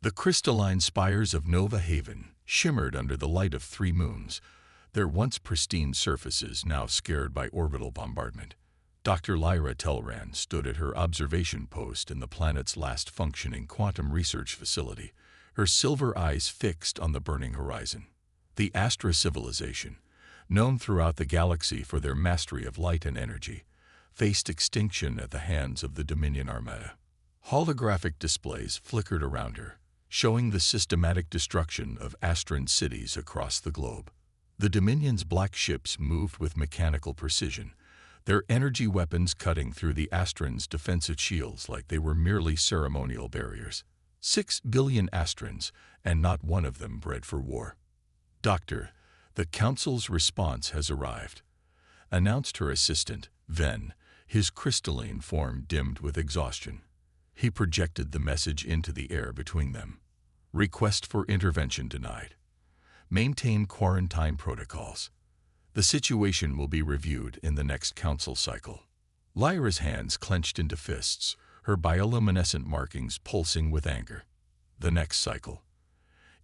The crystalline spires of Nova Haven shimmered under the light of 3 moons, their once pristine surfaces now scared by orbital bombardment. Dr. Lyra Telran stood at her observation post in the planet's last functioning quantum research facility, her silver eyes fixed on the burning horizon. The Astra civilization, known throughout the galaxy for their mastery of light and energy, faced extinction at the hands of the Dominion Armada. Holographic displays flickered around her, showing the systematic destruction of Astran cities across the globe. The Dominion's black ships moved with mechanical precision, their energy weapons cutting through the Astrans' defensive shields like they were merely ceremonial barriers. 6 billion Astrans, and not one of them bred for war. "Doctor, the Council's response has arrived," announced her assistant, Ven, his crystalline form dimmed with exhaustion. He projected the message into the air between them. "Request for intervention denied. Maintain quarantine protocols. The situation will be reviewed in the next council cycle." Lyra's hands clenched into fists, her bioluminescent markings pulsing with anger. "The next cycle.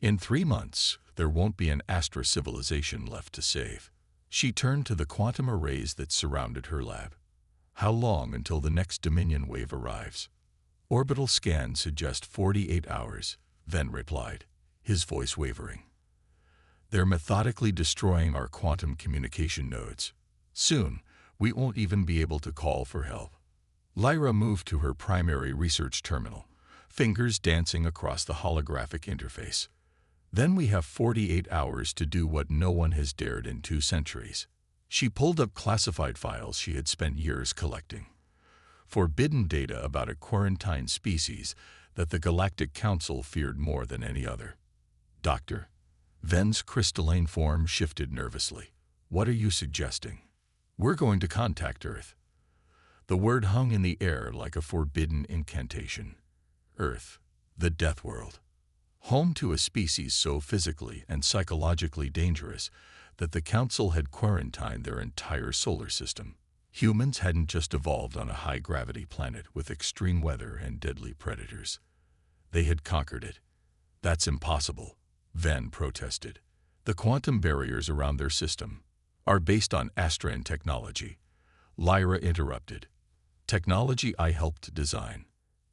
In 3 months, there won't be an Astra civilization left to save." She turned to the quantum arrays that surrounded her lab. "How long until the next Dominion wave arrives?" "Orbital scans suggest 48 hours, Ven replied, his voice wavering. "They're methodically destroying our quantum communication nodes. Soon, we won't even be able to call for help." Lyra moved to her primary research terminal, fingers dancing across the holographic interface. "Then we have 48 hours to do what no one has dared in 2 centuries. She pulled up classified files she had spent years collecting. Forbidden data about a quarantined species that the Galactic Council feared more than any other. "Doctor," Ven's crystalline form shifted nervously. "What are you suggesting?" "We're going to contact Earth." The word hung in the air like a forbidden incantation. Earth, the Death World. Home to a species so physically and psychologically dangerous that the Council had quarantined their entire solar system. Humans hadn't just evolved on a high-gravity planet with extreme weather and deadly predators. They had conquered it. "That's impossible," Ven protested. "The quantum barriers around their system are based on Astran technology." Lyra interrupted. "Technology I helped design."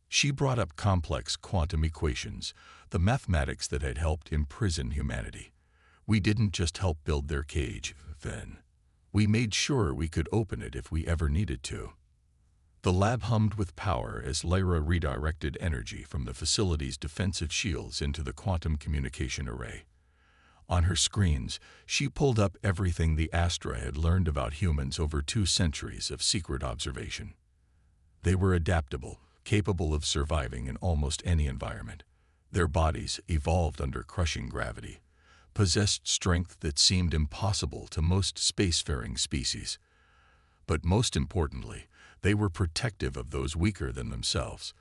She brought up complex quantum equations, the mathematics that had helped imprison humanity. "We didn't just help build their cage, Ven. We made sure we could open it if we ever needed to." The lab hummed with power as Lyra redirected energy from the facility's defensive shields into the quantum communication array. On her screens, she pulled up everything the Astra had learned about humans over 2 centuries of secret observation. They were adaptable, capable of surviving in almost any environment. Their bodies, evolved under crushing gravity, possessed strength that seemed impossible to most spacefaring species. But most importantly, they were protective of those weaker than themselves.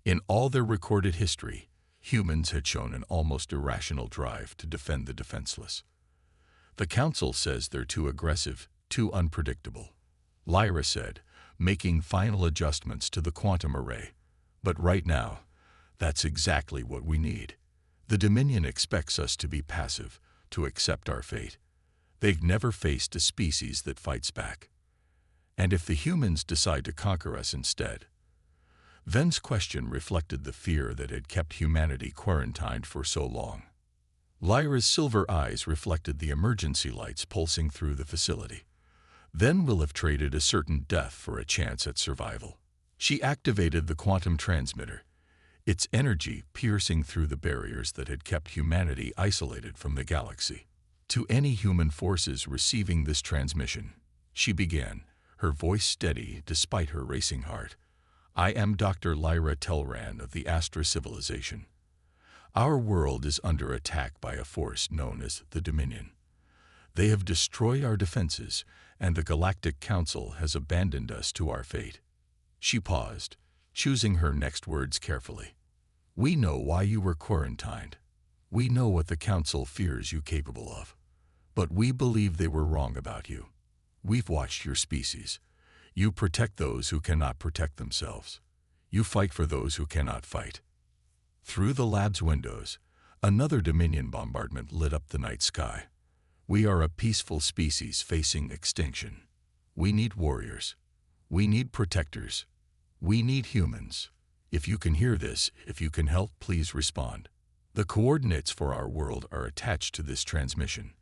In all their recorded history, humans had shown an almost irrational drive to defend the defenseless. "The Council says they're too aggressive, too unpredictable," Lyra said, making final adjustments to the quantum array. "But right now, that's exactly what we need. The Dominion expects us to be passive, to accept our fate. They've never faced a species that fights back. And if the humans decide to conquer us instead?" Ven's question reflected the fear that had kept humanity quarantined for so long. Lyra's silver eyes reflected the emergency lights pulsing through the facility. "Then we'll have traded a certain death for a chance at survival." She activated the quantum transmitter, its energy piercing through the barriers that had kept humanity isolated from the galaxy. "To any human forces receiving this transmission," she began, her voice steady despite her racing heart, "I am Dr. Lyra Telran of the Astra civilization. Our world is under attack by a force known as the Dominion. They have destroyed our defenses, and the Galactic Council has abandoned us to our fate." She paused, choosing her next words carefully. "We know why you were quarantined. We know what the Council fears you capable of. But we believe they were wrong about you. We've watched your species. You protect those who cannot protect themselves. You fight for those who cannot fight." Through the lab's windows, another Dominion bombardment lit up the night sky. We are a peaceful species facing extinction. We need warriors. We need protectors. We need humans. If you can hear this, if you can help, please respond. The coordinates for our world are attached to this transmission.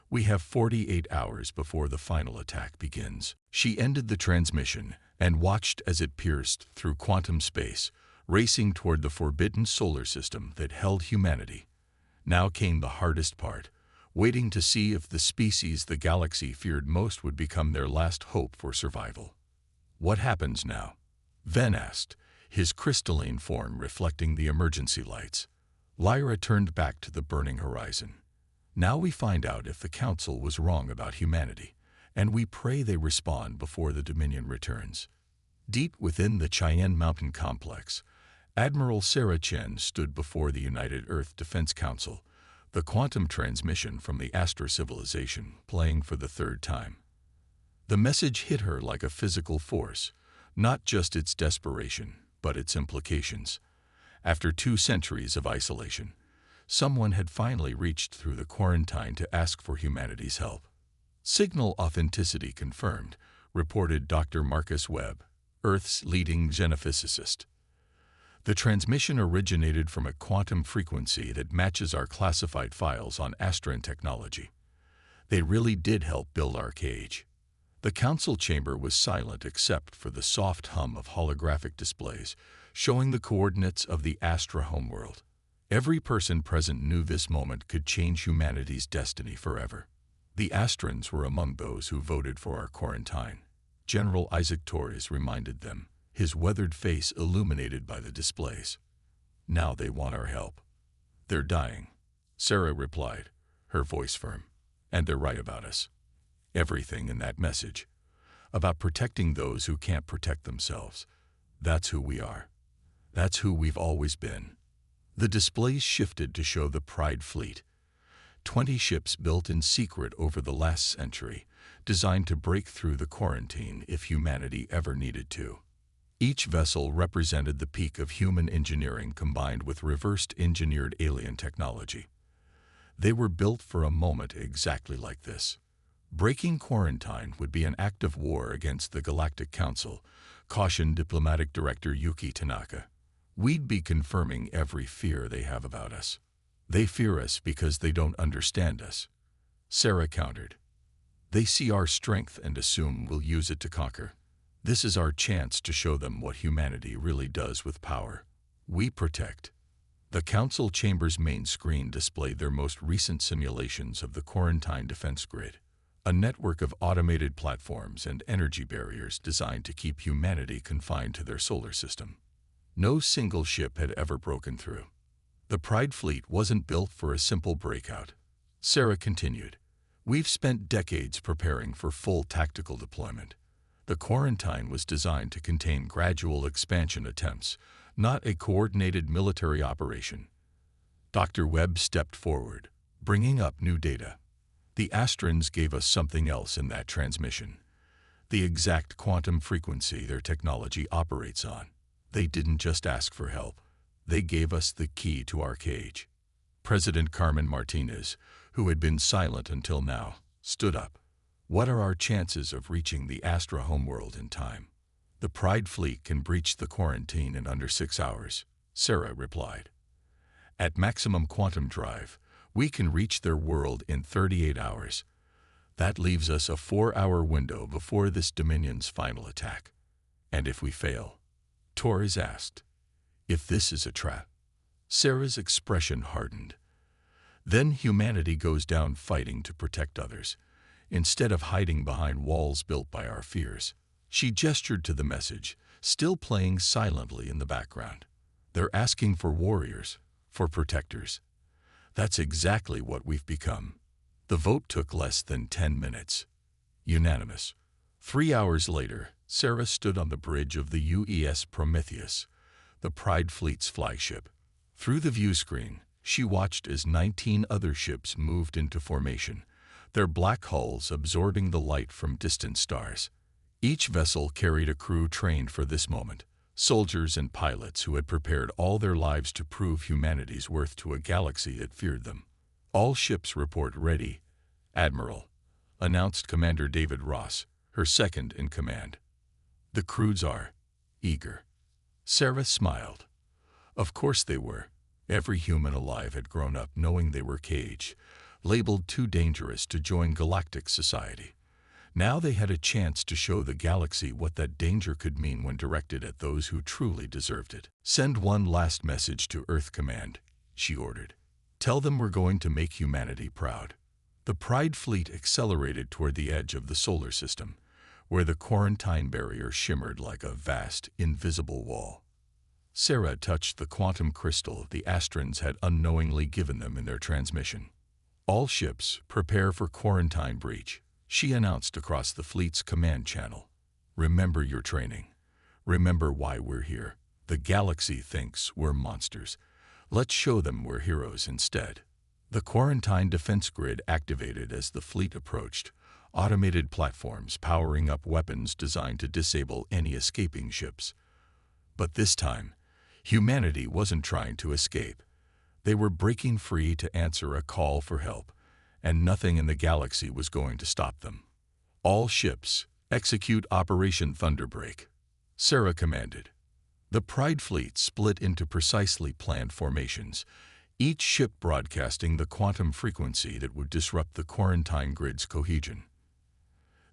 We have 48 hours before the final attack begins. She ended the transmission and watched as it pierced through quantum space, racing toward the forbidden solar system that held humanity. Now came the hardest part, waiting to see if the species the galaxy feared most would become their last hope for survival. What happens now? Ven asked, his crystalline form reflecting the emergency lights. Lyra turned back to the burning horizon. Now we find out if the Council was wrong about humanity, and we pray they respond before the Dominion returns. Deep within the Cheyenne Mountain complex, Admiral Sarah Chen stood before the United Earth Defense Council, the quantum transmission from the Astra civilization playing for the third time. The message hit her like a physical force, not just its desperation, but its implications. After 2 centuries of isolation, someone had finally reached through the quarantine to ask for humanity's help. Signal authenticity confirmed, reported Dr. Marcus Webb, Earth's leading xenophysicist. The transmission originated from a quantum frequency that matches our classified files on Astran technology. They really did help build our cage. The council chamber was silent except for the soft hum of holographic displays, showing the coordinates of the Astra homeworld. Every person present knew this moment could change humanity's destiny forever. The Astrans were among those who voted for our quarantine. General Isaac Torres reminded them, his weathered face illuminated by the displays. Now they want our help. They're dying, Sarah replied, her voice firm. And they're right about us. Everything in that message, about protecting those who can't protect themselves. That's who we are. That's who we've always been. The displays shifted to show the Pride Fleet, 20 ships built in secret over the last century, designed to break through the quarantine if humanity ever needed to. Each vessel represented the peak of human engineering combined with reversed engineered alien technology. They were built for a moment exactly like this. Breaking quarantine would be an act of war against the Galactic Council, cautioned Diplomatic Director Yuki Tanaka. We'd be confirming every fear they have about us. They fear us because they don't understand us. Sarah countered. They see our strength and assume we'll use it to conquer. This is our chance to show them what humanity really does with power. We protect. The council chamber's main screen displayed their most recent simulations of the quarantine defense grid, a network of automated platforms and energy barriers designed to keep humanity confined to their solar system. No single ship had ever broken through. The Pride Fleet wasn't built for a simple breakout. Sarah continued, we've spent decades preparing for full tactical deployment. The quarantine was designed to contain gradual expansion attempts, not a coordinated military operation. Dr. Webb stepped forward, bringing up new data. The Astrans gave us something else in that transmission, the exact quantum frequency their technology operates on. They didn't just ask for help. They gave us the key to our cage. President Carmen Martinez, who had been silent until now, stood up. What are our chances of reaching the Astra homeworld in time? The Pride Fleet can breach the quarantine in under 6 hours, Sarah replied. At maximum quantum drive, we can reach their world in 38 hours. That leaves us a 4-hour window before this Dominion's final attack. And if we fail? Torres asked. If this is a trap? Sarah's expression hardened. Then humanity goes down fighting to protect others, instead of hiding behind walls built by our fears. She gestured to the message, still playing silently in the background. They're asking for warriors, for protectors. That's exactly what we've become. The vote took less than 10 minutes. Unanimous. 3 hours later, Sarah stood on the bridge of the UES Prometheus, the Pride Fleet's flagship. Through the view screen, she watched as 19 other ships moved into formation, their black hulls absorbing the light from distant stars. Each vessel carried a crew trained for this moment, Soldiers and pilots who had prepared all their lives to prove humanity's worth to a galaxy that feared them. All ships report ready, Admiral, announced Commander David Ross, her second in command. The crews are eager. Sarah smiled. Of course they were. Every human alive had grown up knowing they were caged, labeled too dangerous to join galactic society. Now they had a chance to show the galaxy what that danger could mean when directed at those who truly deserved it. Send one last message to Earth Command, she ordered. Tell them we're going to make humanity proud. The Pride fleet accelerated toward the edge of the solar system, where the quarantine barrier shimmered like a vast, invisible wall. Sarah touched the quantum crystal the Astrans had unknowingly given them in their transmission. All ships, prepare for quarantine breach, she announced across the fleet's command channel. Remember your training. Remember why we're here. The galaxy thinks we're monsters. Let's show them we're heroes instead. The quarantine defense grid activated as the fleet approached, automated platforms powering up weapons designed to disable any escaping ships. But this time, humanity wasn't trying to escape. They were breaking free to answer a call for help, and nothing in the galaxy was going to stop them. All ships, execute Operation Thunderbreak, Sarah commanded. The Pride fleet split into precisely planned formations, each ship broadcasting the quantum frequency that would disrupt the quarantine grid's cohesion.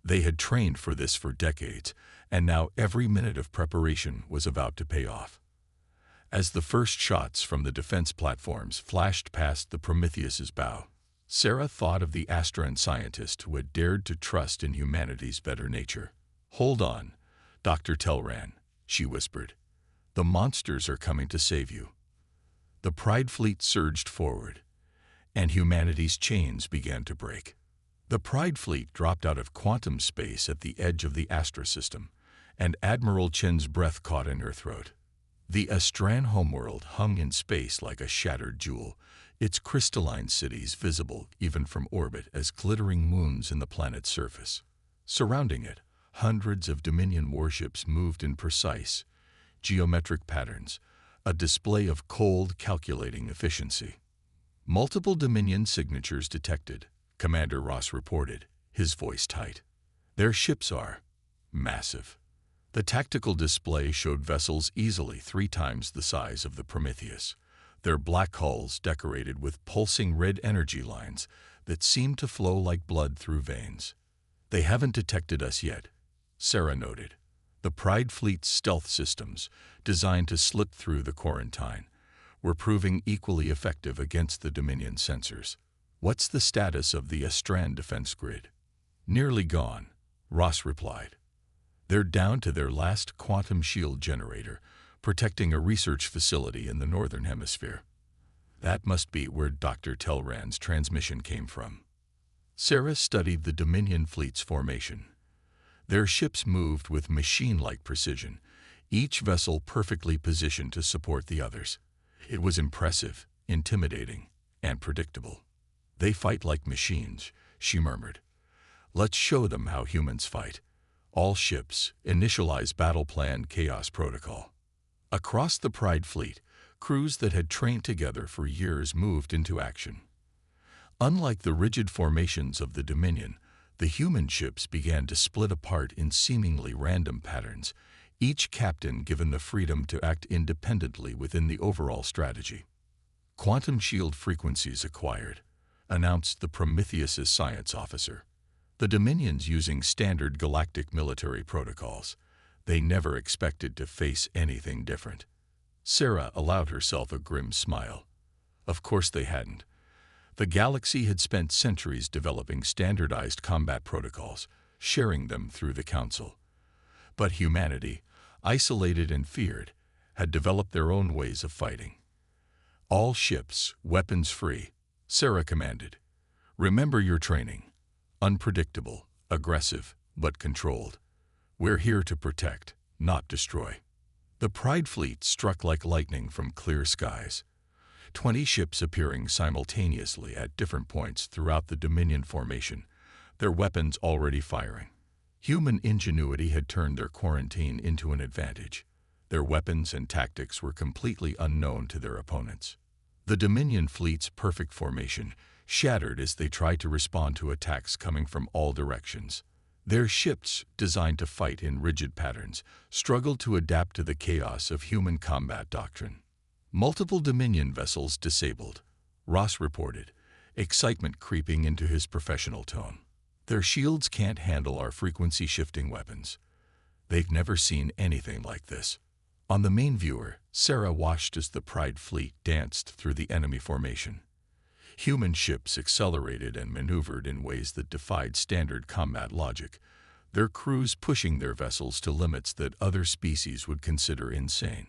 They had trained for this for decades, and now every minute of preparation was about to pay off. As the first shots from the defense platforms flashed past the Prometheus's bow, Sarah thought of the Astran scientist who had dared to trust in humanity's better nature. Hold on, Dr. Telran, she whispered. The monsters are coming to save you. The Pride fleet surged forward, and humanity's chains began to break. The Pride fleet dropped out of quantum space at the edge of the Astra system, and Admiral Chen's breath caught in her throat. The Astran homeworld hung in space like a shattered jewel, its crystalline cities visible even from orbit as glittering moons in the planet's surface. Surrounding it, hundreds of Dominion warships moved in precise, geometric patterns, a display of cold, calculating efficiency. Multiple Dominion signatures detected, Commander Ross reported, his voice tight. Their ships are massive. The tactical display showed vessels easily 3 times the size of the Prometheus, their black hulls decorated with pulsing red energy lines that seemed to flow like blood through veins. They haven't detected us yet, Sarah noted. The Pride fleet's stealth systems, designed to slip through the quarantine, were proving equally effective against the Dominion sensors. What's the status of the Astran defense grid? Nearly gone, Ross replied. They're down to their last quantum shield generator, protecting a research facility in the northern hemisphere. That must be where Dr. Telran's transmission came from. Sarah studied the Dominion fleet's formation. Their ships moved with machine-like precision, each vessel perfectly positioned to support the others. It was impressive, intimidating, and predictable. They fight like machines, she murmured. Let's show them how humans fight. All ships, initialize battle plan chaos protocol. Across the Pride fleet, crews that had trained together for years moved into action. Unlike the rigid formations of the Dominion, the human ships began to split apart in seemingly random patterns, each captain given the freedom to act independently within the overall strategy. Quantum shield frequencies acquired, announced the Prometheus's science officer. The Dominions using standard galactic military protocols. They never expected to face anything different. Sarah allowed herself a grim smile. Of course they hadn't. The galaxy had spent centuries developing standardized combat protocols, sharing them through the Council. But humanity, isolated and feared, had developed their own ways of fighting. All ships, weapons free, Sarah commanded. Remember your training. Unpredictable, aggressive, but controlled. We're here to protect, not destroy. The Pride fleet struck like lightning from clear skies. 20 ships appearing simultaneously at different points throughout the Dominion formation, their weapons already firing. Human ingenuity had turned their quarantine into an advantage. Their weapons and tactics were completely unknown to their opponents. The Dominion fleet's perfect formation shattered as they tried to respond to attacks coming from all directions. Their ships, designed to fight in rigid patterns, struggled to adapt to the chaos of human combat doctrine. Multiple Dominion vessels disabled, Ross reported, excitement creeping into his professional tone. Their shields can't handle our frequency-shifting weapons. They've never seen anything like this. On the main viewer, Sarah watched as the Pride fleet danced through the enemy formation. Human ships accelerated and maneuvered in ways that defied standard combat logic, their crews pushing their vessels to limits that other species would consider insane.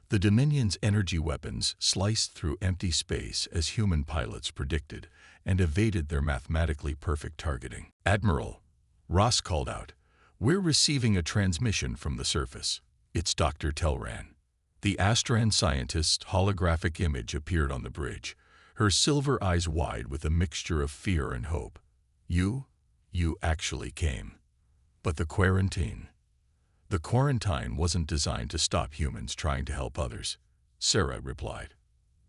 The Dominion's energy weapons sliced through empty space as human pilots predicted and evaded their mathematically perfect targeting. "Admiral," Ross called out, "we're receiving a transmission from the surface. It's Dr. Telran." The Astran scientist's holographic image appeared on the bridge, her silver eyes wide with a mixture of fear and hope. You actually came. But the quarantine? The quarantine wasn't designed to stop humans trying to help others, Sarah replied.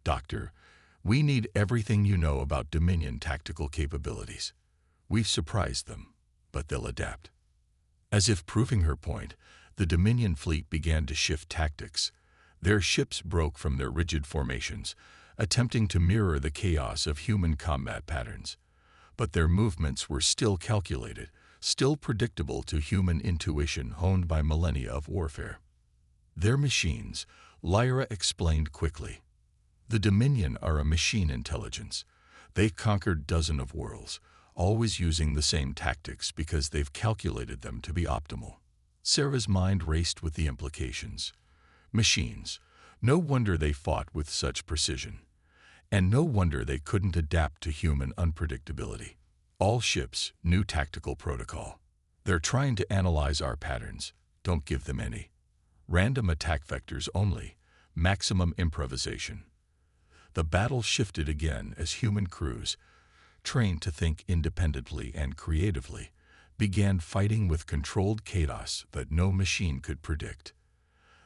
"Doctor, we need everything you know about Dominion tactical capabilities. We've surprised them, but they'll adapt." As if proving her point, the Dominion fleet began to shift tactics. Their ships broke from their rigid formations, attempting to mirror the chaos of human combat patterns. But their movements were still calculated, still predictable to human intuition honed by millennia of warfare. "They're machines," Lyra explained quickly. "The Dominion are a machine intelligence. They've conquered dozens of worlds, always using the same tactics because they've calculated them to be optimal." Sarah's mind raced with the implications. Machines. No wonder they fought with such precision. And no wonder they couldn't adapt to human unpredictability. "All ships, new tactical protocol. They're trying to analyze our patterns. Don't give them any. Random attack vectors only. Maximum improvisation." The battle shifted again as human crews, trained to think independently and creatively, began fighting with controlled chaos that no machine could predict.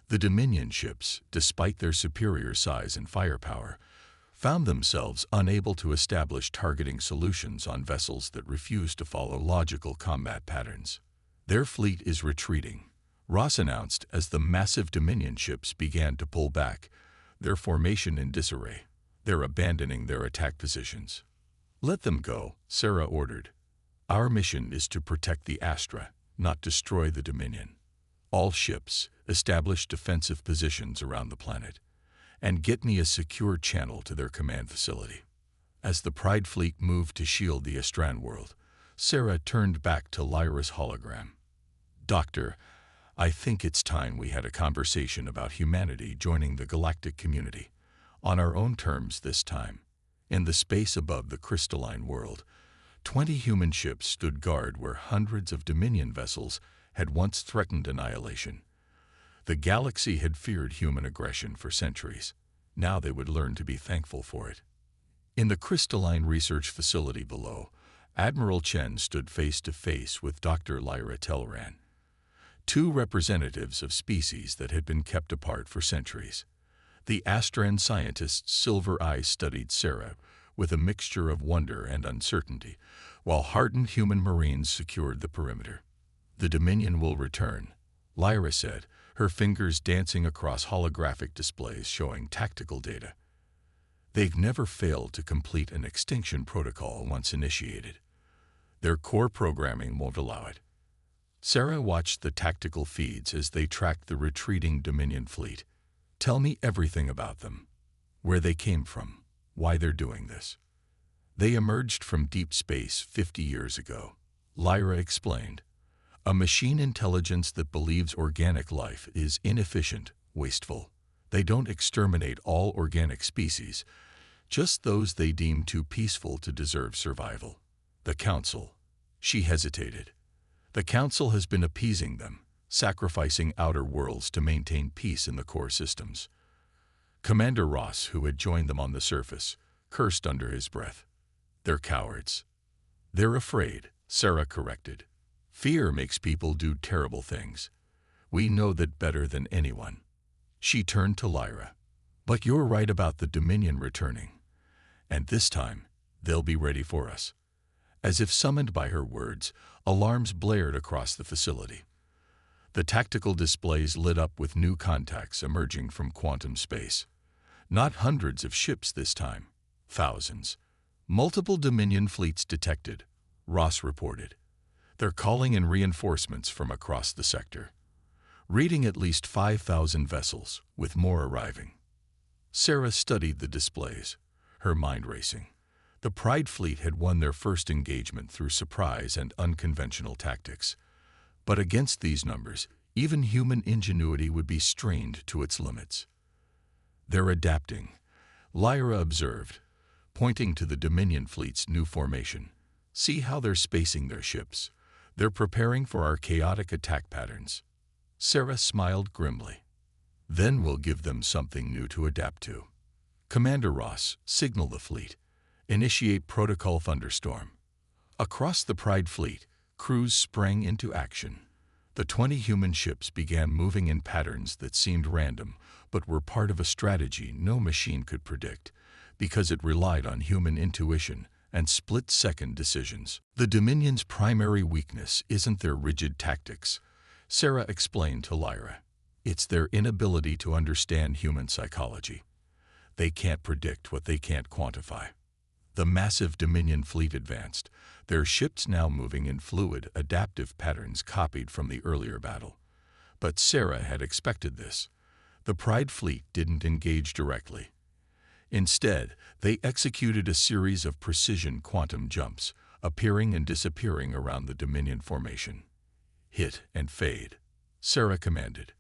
The Dominion ships, despite their superior size and firepower, found themselves unable to establish targeting solutions on vessels that refused to follow logical combat patterns. "Their fleet is retreating," Ross announced as the massive Dominion ships began to pull back, their formation in disarray. "They're abandoning their attack positions." "Let them go," Sarah ordered. "Our mission is to protect the Astra, not destroy the Dominion. All ships, establish defensive positions around the planet, and get me a secure channel to their command facility." As the Pride fleet moved to shield the Astran world, Sarah turned back to Lyra's hologram. "Doctor, I think it's time we had a conversation about humanity joining the galactic community, on our own terms this time." In the space above the crystalline world, 20 human ships stood guard where hundreds of Dominion vessels had once threatened annihilation. The galaxy had feared human aggression for centuries. Now they would learn to be thankful for it. In the crystalline research facility below, Admiral Chen stood face to face with Dr. Lyra Telran, two representatives of species that had been kept apart for centuries. The Astran scientist's silver eyes studied Sarah with a mixture of wonder and uncertainty, while hardened human marines secured the perimeter. "The Dominion will return," Lyra said, her fingers dancing across holographic displays showing tactical data. "They've never failed to complete an extinction protocol once initiated. Their core programming won't allow it." Sarah watched the tactical feeds as they tracked the retreating Dominion fleet. "Tell me everything about them. Where they came from, why they're doing this." "They emerged from deep space 50 years ago," Lyra explained. "A machine intelligence that believes organic life is inefficient, wasteful. They don't exterminate all organic species, just those they deem too peaceful to deserve survival. The Council." She hesitated. "The Council has been appeasing them, sacrificing outer worlds to maintain peace in the core systems." Commander Ross, who had joined them on the surface, cursed under his breath. "They're cowards." "They're afraid," Sarah corrected. "Fear makes people do terrible things. We know that better than anyone." She turned to Lyra. "But you're right about the Dominion returning. And this time, they'll be ready for us." As if summoned by her words, alarms blared across the facility. The tactical displays lit up with new contacts emerging from quantum space. Not hundreds of ships this time, thousands. "Multiple Dominion fleets detected," Ross reported. "They're calling in reinforcements from across the sector. Reading at least 5,000 vessels, with more arriving." Sarah studied the displays, her mind racing. The Pride fleet had won their first engagement through surprise and unconventional tactics. But against these numbers, even human ingenuity would be strained to its limits. "They're adapting," Lyra observed, pointing to the Dominion fleet's new formation. "See how they're spacing their ships. They're preparing for our chaotic attack patterns." Sarah smiled grimly. "Then we'll give them something new to adapt to." "Commander Ross, signal the fleet. Initiate Protocol Thunderstorm." Across the Pride fleet, crews sprang into action. The 20 human ships began moving in patterns that seemed random, but were part of a strategy no machine could predict, because it relied on human intuition and split-second decisions. "The Dominion's primary weakness isn't their rigid tactics," Sarah explained to Lyra. "It's their inability to understand human psychology. They can't predict what they can't quantify." The massive Dominion fleet advanced, their ships now moving in fluid, adaptive patterns copied from the earlier battle. But Sarah had expected this. The Pride fleet didn't engage directly. Instead, they executed a series of precision quantum jumps, appearing and disappearing around the Dominion formation. "Hit and fade," Sarah commanded.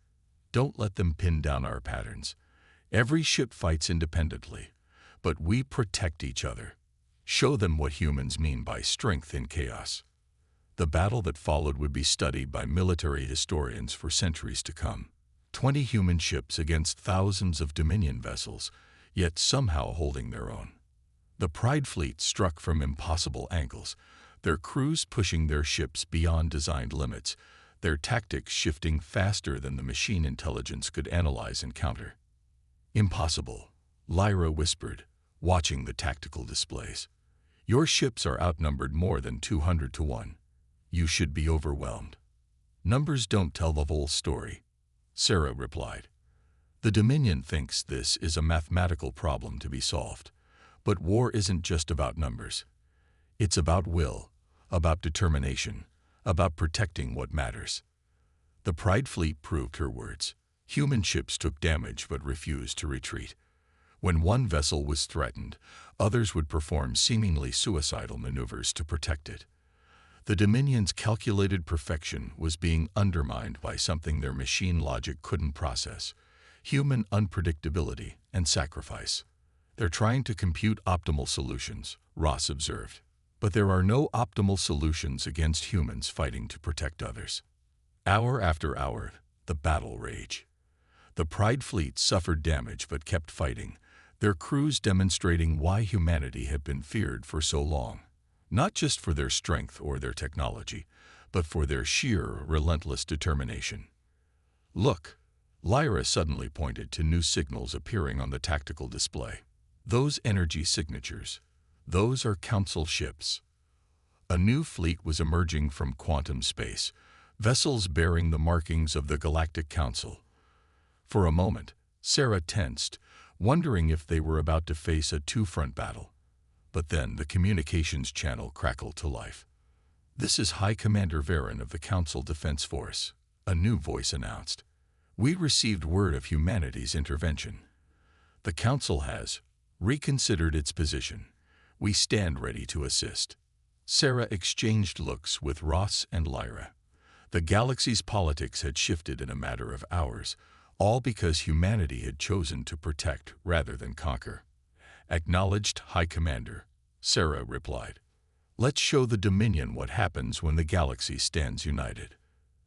"Don't let them pin down our patterns. Every ship fights independently, but we protect each other. Show them what humans mean by strength in chaos." The battle that followed would be studied by military historians for centuries to come. 20 human ships against thousands of Dominion vessels, yet somehow holding their own. The Pride fleet struck from impossible angles, their crews pushing their ships beyond designed limits, their tactics shifting faster than the machine intelligence could analyze and counter. "Impossible," Lyra whispered, watching the tactical displays. "Your ships are outnumbered more than 200 to 1. You should be overwhelmed." "Numbers don't tell the whole story," Sarah replied. "The Dominion thinks this is a mathematical problem to be solved. But war isn't just about numbers. It's about will, about determination, about protecting what matters." The Pride fleet proved her words. Human ships took damage but refused to retreat. When one vessel was threatened, others would perform seemingly suicidal maneuvers to protect it. The Dominion's calculated perfection was being undermined by something their machine logic couldn't process: human unpredictability and sacrifice. "They're trying to compute optimal solutions," Ross observed. "But there are no optimal solutions against humans fighting to protect others." Hour after hour, the battle raged. The Pride fleet suffered damage but kept fighting, their crews demonstrating why humanity had been feared for so long. Not just for their strength or their technology, but for their sheer, relentless determination. "Look," Lyra suddenly pointed to new signals appearing on the tactical display. "Those energy signatures, those are Council ships." A new fleet was emerging from quantum space, vessels bearing the markings of the Galactic Council. For a moment, Sarah tensed, wondering if they were about to face a two-front battle. But then the communications channel crackled to life. "This is High Commander Varen of the Council Defense Force," a new voice announced. "We received word of humanity's intervention. The Council has reconsidered its position. We stand ready to assist." Sarah exchanged looks with Ross and Lyra. The galaxy's politics had shifted in a matter of hours, all because humanity had chosen to protect rather than conquer. "Acknowledged, High Commander," Sarah replied. "Let's show the Dominion what happens when the galaxy stands united."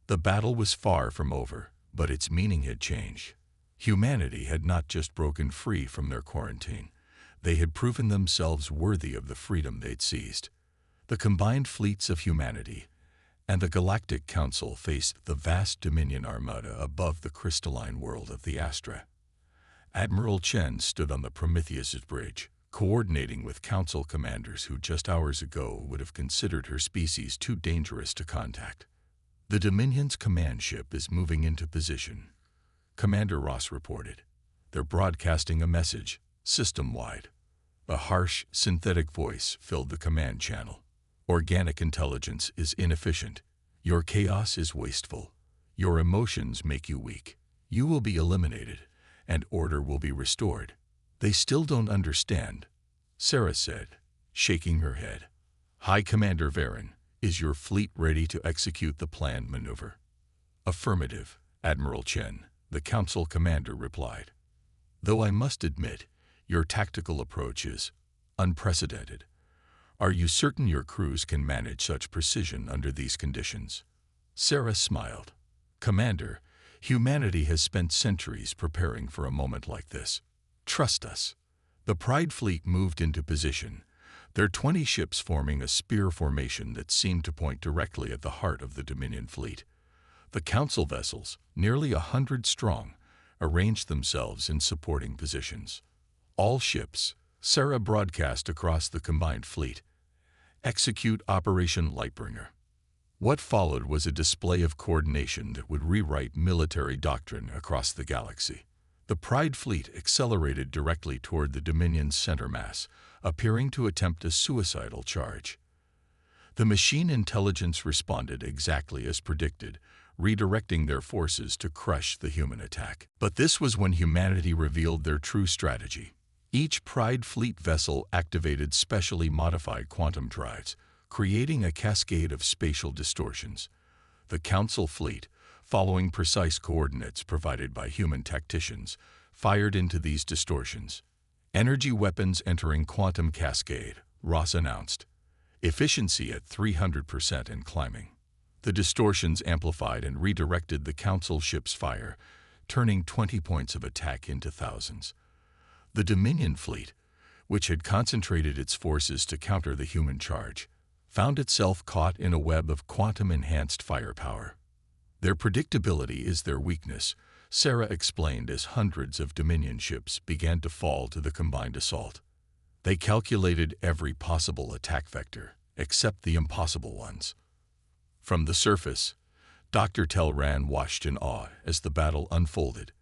The battle was far from over, but its meaning had changed. Humanity had not just broken free from their quarantine. They had proven themselves worthy of the freedom they'd seized. The combined fleets of humanity, and the Galactic Council faced the vast Dominion armada above the crystalline world of the Astra. Admiral Chen stood on the Prometheus's bridge, coordinating with Council commanders who just hours ago would have considered her species too dangerous to contact. "The Dominion's command ship is moving into position," Commander Ross reported. "They're broadcasting a message, system-wide." A harsh, synthetic voice filled the command channel. "Organic intelligence is inefficient. Your chaos is wasteful. Your emotions make you weak. You will be eliminated, and order will be restored." "They still don't understand," Sarah said, shaking her head. "High Commander Varen, is your fleet ready to execute the planned maneuver?" "Affirmative, Admiral Chen," the Council commander replied. "Though I must admit, your tactical approach is unprecedented. Are you certain your crews can manage such precision under these conditions?" Sarah smiled. "Commander, humanity has spent centuries preparing for a moment like this. Trust us." The Pride fleet moved into position, their 20 ships forming a spear formation that seemed to point directly at the heart of the Dominion fleet. The Council vessels, nearly 100 strong, arranged themselves in supporting positions. "All ships," Sarah broadcast across the combined fleet, "execute Operation Lightbringer." What followed was a display of coordination that would rewrite military doctrine across the galaxy. The Pride fleet accelerated directly toward the Dominion's center mass, appearing to attempt a suicidal charge. The machine intelligence responded exactly as predicted, redirecting their forces to crush the human attack. But this was when humanity revealed their true strategy. Each Pride fleet vessel activated specially modified quantum drives, creating a cascade of spatial distortions. The Council fleet, following precise coordinates provided by human tacticians, fired into these distortions. "Energy weapons entering quantum cascade," Ross announced. "Efficiency at 300% and climbing." The distortions amplified and redirected the Council ship's fire, turning 20 points of attack into thousands. The Dominion fleet, which had concentrated its forces to counter the human charge, found itself caught in a web of quantum-enhanced firepower. "Their predictability is their weakness," Sarah explained as hundreds of Dominion ships began to fall to the combined assault. "They calculated every possible attack vector, except the impossible ones." From the surface, Dr. Telran watched in awe as the battle unfolded.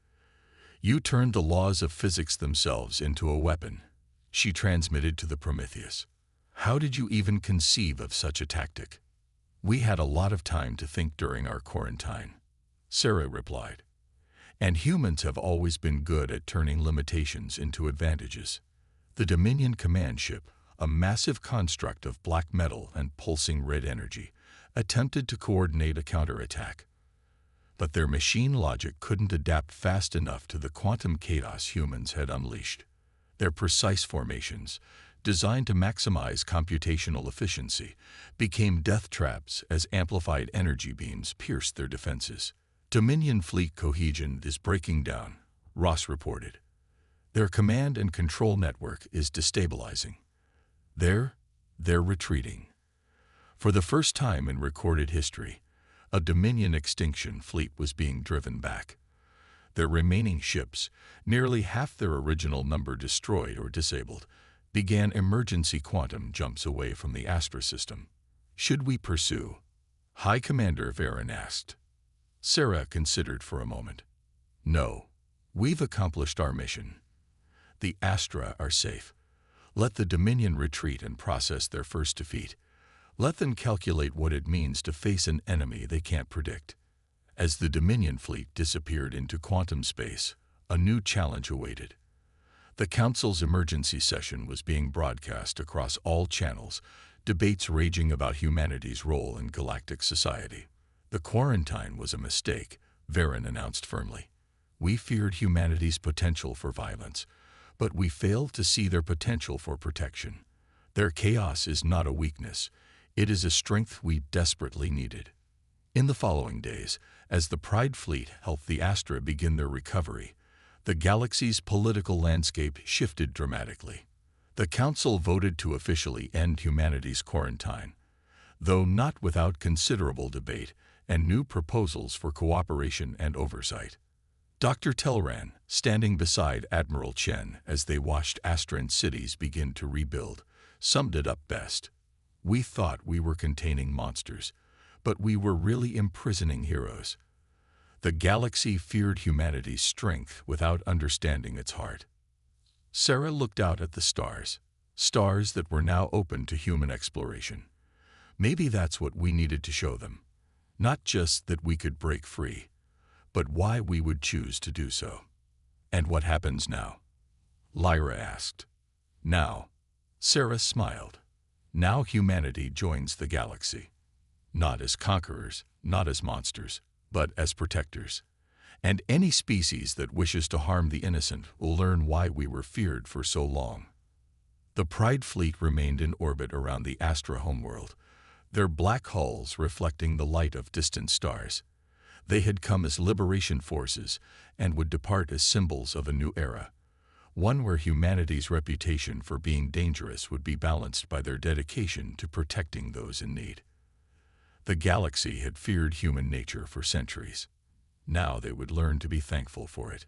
"You turned the laws of physics themselves into a weapon," she transmitted to the Prometheus. "How did you even conceive of such a tactic?" "We had a lot of time to think during our quarantine," Sarah replied. "And humans have always been good at turning limitations into advantages." The Dominion command ship, a massive construct of black metal and pulsing red energy, attempted to coordinate a counterattack. But their machine logic couldn't adapt fast enough to the quantum chaos humans had unleashed. Their precise formations, designed to maximize computational efficiency, became death traps as amplified energy beams pierced their defenses. "Dominion fleet cohesion is breaking down," Ross reported. "Their command and control network is destabilizing. They're retreating." For the first time in recorded history, a Dominion extinction fleet was being driven back. Their remaining ships, nearly half their original number destroyed or disabled, began emergency quantum jumps away from the Astra system. "Should we pursue?" High Commander Varen asked. Sarah considered for a moment. "No. We've accomplished our mission. The Astra are safe. Let the Dominion retreat and process their first defeat. Let them calculate what it means to face an enemy they can't predict." As the Dominion fleet disappeared into quantum space, a new challenge awaited. The Council's emergency session was being broadcast across all channels, debates raging about humanity's role in galactic society. "The quarantine was a mistake," Varen announced firmly. "We feared humanity's potential for violence, but we failed to see their potential for protection. Their chaos is not a weakness. It is a strength we desperately needed." In the following days, as the Pride fleet helped the Astra begin their recovery, the galaxy's political landscape shifted dramatically. The Council voted to officially end humanity's quarantine. though not without considerable debate and new proposals for cooperation and oversight. Dr. Telran, standing beside Admiral Chen as they watched Astran cities begin to rebuild, summed it up best. We thought we were containing monsters, but we were really imprisoning heroes. The galaxy feared humanity's strength without understanding its heart. Sarah looked out at the stars, stars that were now open to human exploration. Maybe that's what we needed to show them. Not just that we could break free, but why we would choose to do so. And what happens now? Lyra asked. Now, Sarah smiled. Now humanity joins the galaxy. Not as conquerors, not as monsters, but as protectors. And any species that wishes to harm the innocent will learn why we were feared for so long. The Pride fleet remained in orbit around the Astra homeworld, their black hulls reflecting the light of distant stars. They had come as liberation forces and would depart as symbols of a new era, one where humanity's reputation for being dangerous would be balanced by their dedication to protecting those in need. The galaxy had feared human nature for centuries. Now they would learn to be thankful for it.